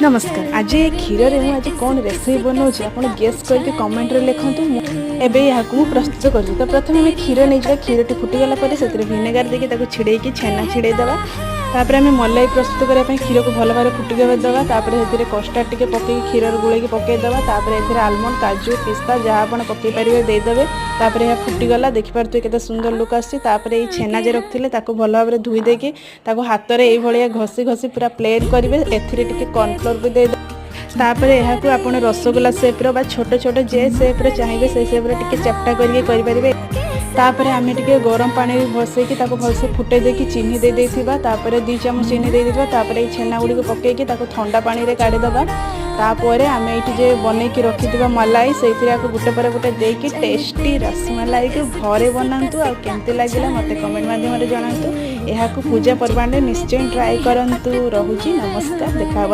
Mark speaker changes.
Speaker 1: नमस्कार। आज ये क्षीर में आज कौन रेसिपी बनाऊँ आप गेस करके कमेंट रे लिखूँ। एबे यहाँ प्रस्तुत कर तो प्रथम आम क्षीर नहीं जावा। क्षीर टी फुटीगला से भिनेगार देकी छिड़े छेना छिड़ेदेवा। तापर आम मलाई प्रस्तुत करने क्षीर को भल भाव फुटिक देवा। कस्टार्ड टी पकई क्षीर गोल पकईदेवा। तापर आलमंड काजू पिस्ता जहाँ आप पकई पारे देदेवे। तापर यह फुटीगला देखिपे केते सुंदर लुक आसपर ये छेना जे रखिले भल भाव धोई देकी हाथ में ये घसी घसी पूरा प्लेन करेंगे। एथे कॉर्नफ्लोर भी दे तापर यहाँ को आप रसगोला सेप्र बा छोट छोट जे सेप्रे चाहिए से सेप्रे टी चेप्टा करेंगे। तापर आम टे गरम पानी बसैकी भलसे फुटे देकी चीनी दे देथिबा। तापर 2 चामच चीनी दे देथिबा। तापर ये छेना गुड़ी पकईकी ठंडा पानी रे काढ़ीदबा। तापर आम ये बनईकी रखी मलाई से गोटे पर गोटे देकी टेस्टी रसमलाई को घरे बनातु। आ केमती लगे मत कमेंट माध्यम जनातु। यहाँ पूजा पर्व निश्चय ट्राए करंतु। रहुची नमस्कार। देखा